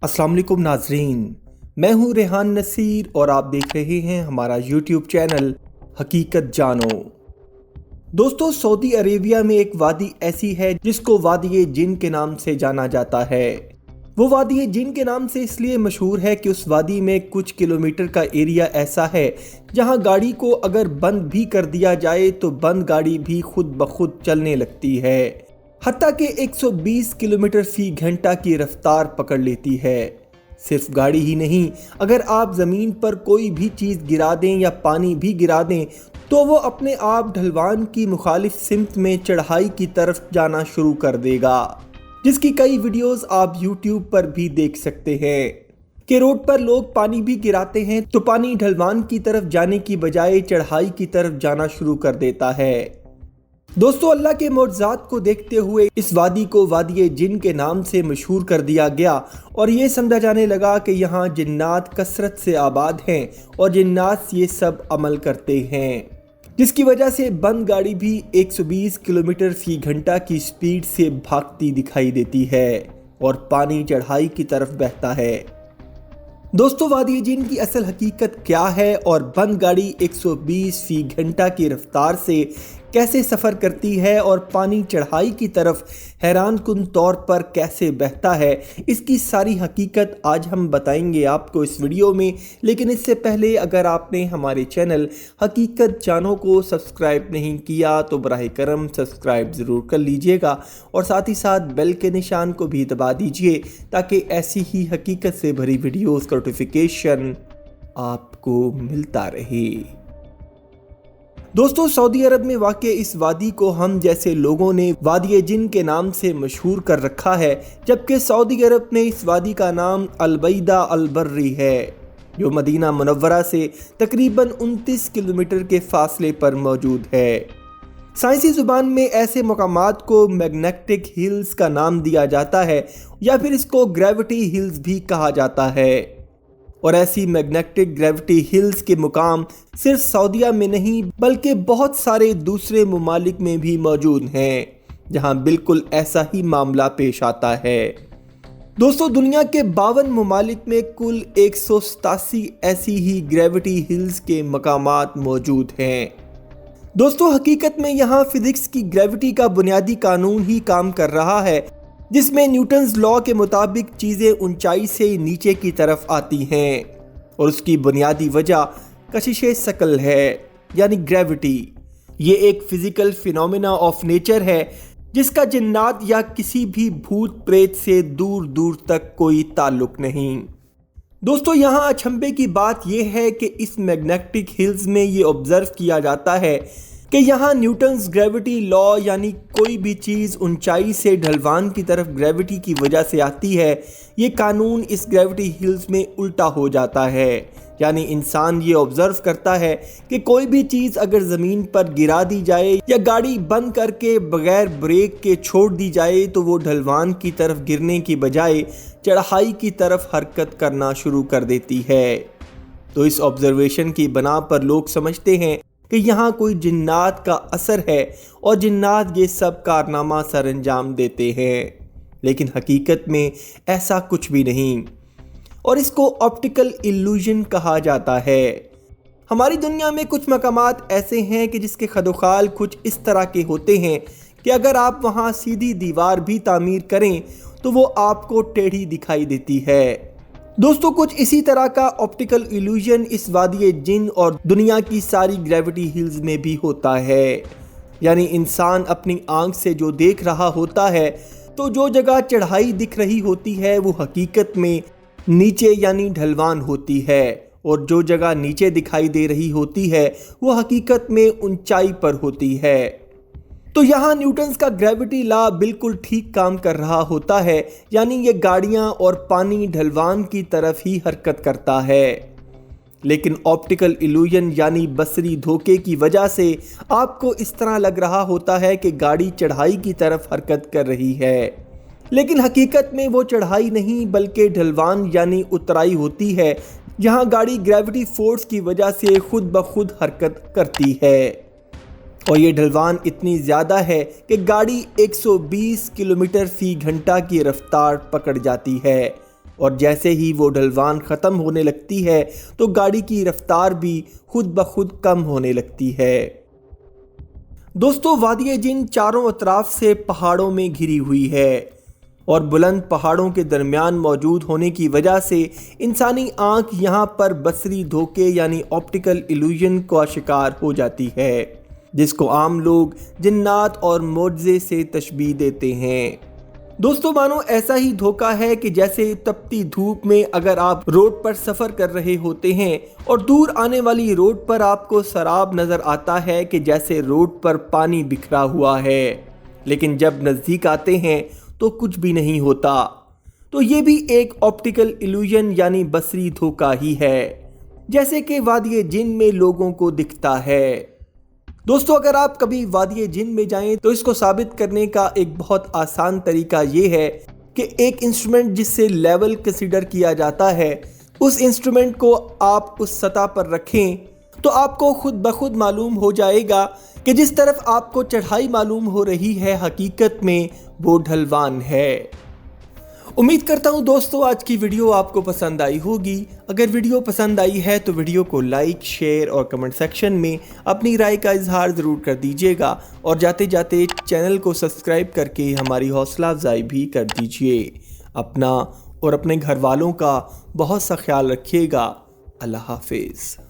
अस्सलाम वालेकुम नाजरीन, मैं हूँ रेहान नसीर और आप देख रहे हैं हमारा यूट्यूब चैनल हकीकत जानो। दोस्तों, सऊदी अरेबिया में एक वादी ऐसी है जिसको वादी जिन के नाम से जाना जाता है। वो वादी जिन के नाम से इसलिए मशहूर है कि उस वादी में कुछ किलोमीटर का एरिया ऐसा है जहाँ गाड़ी को अगर बंद भी कर दिया जाए तो बंद गाड़ी भी खुद ब खुद चलने लगती है, हत्ता कि 120 किलोमीटर फी घंटा की रफ्तार पकड़ लेती है। सिर्फ गाड़ी ही नहीं, अगर आप ज़मीन पर कोई भी चीज़ गिरा दें या पानी भी गिरा दें तो वो अपने आप ढलवान की मुखालिफ सिमत में चढ़ाई की तरफ जाना शुरू कर देगा, जिसकी कई वीडियोस आप YouTube पर भी देख सकते हैं कि रोड पर लोग पानी भी गिराते हैं तो पानी ढलवान की तरफ जाने की बजाय चढ़ाई की तरफ जाना शुरू कर देता है। दोस्तों, अल्लाह के मोअज़्ज़ात को देखते हुए इस वादी को वादी जिन के नाम से मशहूर कर दिया गया और ये समझा जाने लगा कि यहाँ जिन्नात कसरत से आबाद हैं और जिन्नात ये सब अमल करते हैं, जिसकी वजह से बंद गाड़ी भी 120 किलोमीटर फी घंटा की स्पीड से भागती दिखाई देती है और पानी चढ़ाई की तरफ बहता है। दोस्तों, वादी जिन की असल हकीकत क्या है और बंद गाड़ी 120 फी घंटा की रफ्तार से कैसे सफ़र करती है और पानी चढ़ाई की तरफ हैरान कुन तौर पर कैसे बहता है, इसकी सारी हकीकत आज हम बताएंगे आपको इस वीडियो में। लेकिन इससे पहले अगर आपने हमारे चैनल हकीकत जानो को सब्सक्राइब नहीं किया तो बराह करम सब्सक्राइब ज़रूर कर लीजिएगा और साथ ही साथ बेल के निशान को भी दबा दीजिए ताकि ऐसी ही हकीकत से भरी वीडियोज़ का नोटिफिकेशन आपको मिलता रहे। दोस्तों, सऊदी अरब में वाक़ इस वादी को हम जैसे लोगों ने वादी जिन के नाम से मशहूर कर रखा है, जबकि सऊदी अरब में इस वादी का नाम अल-बैदा अल-बर्री है, जो मदीना मुनव्वरा से तकरीबन 29 किलोमीटर के फासले पर मौजूद है। साइंसी ज़ुबान में ऐसे मकामात को मैग्नेटिक हिल्स का नाम दिया जाता है या फिर इसको ग्रेविटी हिल्स भी कहा जाता है। और ऐसी मैग्नेटिक ग्रेविटी हिल्स के मुकाम सिर्फ सऊदीया में नहीं बल्कि बहुत सारे दूसरे ममालिक में भी मौजूद हैं जहां बिल्कुल ऐसा ही मामला पेश आता है। दोस्तों, दुनिया के 52 ममालिक में कुल 187 ऐसी ही ग्रेविटी हिल्स के मकामात मौजूद हैं। दोस्तों, हकीकत में यहाँ फिजिक्स की ग्रेविटी का बुनियादी कानून ही काम कर रहा है, जिसमें न्यूटन्स लॉ के मुताबिक चीज़ें ऊंचाई से नीचे की तरफ आती हैं और उसकी बुनियादी वजह कशिशे शकल है यानी ग्रेविटी। ये एक फिजिकल फिनोमेना ऑफ नेचर है जिसका जिन्नात या किसी भी भूत प्रेत से दूर दूर तक कोई ताल्लुक नहीं। दोस्तों, यहाँ अचंभे की बात यह है कि इस मैग्नेटिक हिल्स में ये ऑब्जर्व किया जाता है कि यहाँ न्यूटन्स ग्रेविटी लॉ यानी कोई भी चीज़ ऊंचाई से ढलवान की तरफ ग्रेविटी की वजह से आती है, ये कानून इस ग्रेविटी हिल्स में उल्टा हो जाता है। यानी इंसान ये ऑब्जर्व करता है कि कोई भी चीज़ अगर ज़मीन पर गिरा दी जाए या गाड़ी बंद करके बगैर ब्रेक के छोड़ दी जाए तो वो ढलवान की तरफ गिरने की बजाय चढ़ाई की तरफ हरकत करना शुरू कर देती है। तो इस ऑब्जर्वेशन की बना पर लोग समझते हैं कि यहाँ कोई जिन्नात का असर है और जिन्नात ये सब कारनामा सर अंजाम देते हैं, लेकिन हकीकत में ऐसा कुछ भी नहीं और इसको ऑप्टिकल इल्यूजन कहा जाता है। हमारी दुनिया में कुछ मकामात ऐसे हैं कि जिसके खदोखाल कुछ इस तरह के होते हैं कि अगर आप वहाँ सीधी दीवार भी तामीर करें तो वो आपको टेढ़ी दिखाई देती है। दोस्तों, कुछ इसी तरह का ऑप्टिकल इल्यूजन इस वादी जिन और दुनिया की सारी ग्रेविटी हिल्स में भी होता है। यानी इंसान अपनी आंख से जो देख रहा होता है तो जो जगह चढ़ाई दिख रही होती है वो हकीकत में नीचे यानी ढलवान होती है और जो जगह नीचे दिखाई दे रही होती है वो हकीकत में ऊंचाई पर होती है। तो यहाँ न्यूटन्स का ग्रेविटी लॉ बिल्कुल ठीक काम कर रहा होता है, यानी ये गाड़ियाँ और पानी ढलवान की तरफ ही हरकत करता है। लेकिन ऑप्टिकल इल्यूजन यानी बसरी धोखे की वजह से आपको इस तरह लग रहा होता है कि गाड़ी चढ़ाई की तरफ हरकत कर रही है, लेकिन हकीकत में वो चढ़ाई नहीं बल्कि ढलवान यानी उतराई होती है, जहाँ गाड़ी ग्रेविटी फोर्स की वजह से खुद ब खुद हरकत करती है। और ये ढलवान इतनी ज़्यादा है कि गाड़ी 120 किलोमीटर फी घंटा की रफ्तार पकड़ जाती है اور جیسے ہی وہ ڈھلوان ختم ہونے لگتی ہے تو گاڑی کی رفتار بھی خود بخود کم ہونے لگتی ہے۔ دوستو، وادی جن چاروں اطراف سے پہاڑوں میں گھری ہوئی ہے اور بلند پہاڑوں کے درمیان موجود ہونے کی وجہ سے انسانی آنکھ یہاں پر بصری دھوکے یعنی آپٹیکل ایلیوژن کا شکار ہو جاتی ہے، جس کو عام لوگ جنات اور معجزے سے تشبیہ دیتے ہیں۔ دوستو مانو ایسا ہی دھوکہ ہے کہ جیسے تپتی دھوپ میں اگر آپ روڈ پر سفر کر رہے ہوتے ہیں اور دور آنے والی روڈ پر آپ کو سراب نظر آتا ہے کہ جیسے روڈ پر پانی بکھرا ہوا ہے، لیکن جب نزدیک آتے ہیں تو کچھ بھی نہیں ہوتا۔ تو یہ بھی ایک آپٹیکل ایلیوژن یعنی بصری دھوکہ ہی ہے، جیسے کہ وادی جن میں لوگوں کو دکھتا ہے۔ دوستو، اگر آپ کبھی وادی جن میں جائیں تو اس کو ثابت کرنے کا ایک بہت آسان طریقہ یہ ہے کہ ایک انسٹرومنٹ جس سے لیول کنسیڈر کیا جاتا ہے، اس انسٹرومنٹ کو آپ اس سطح پر رکھیں تو آپ کو خود بخود معلوم ہو جائے گا کہ جس طرف آپ کو چڑھائی معلوم ہو رہی ہے حقیقت میں وہ ڈھلوان ہے۔ امید کرتا ہوں دوستو آج کی ویڈیو آپ کو پسند آئی ہوگی۔ اگر ویڈیو پسند آئی ہے تو ویڈیو کو لائک، شیئر اور کمنٹ سیکشن میں اپنی رائے کا اظہار ضرور کر دیجیے گا، اور جاتے جاتے چینل کو سبسکرائب کر کے ہماری حوصلہ افزائی بھی کر دیجیے۔ اپنا اور اپنے گھر والوں کا بہت سا خیال رکھیے گا۔ اللہ حافظ۔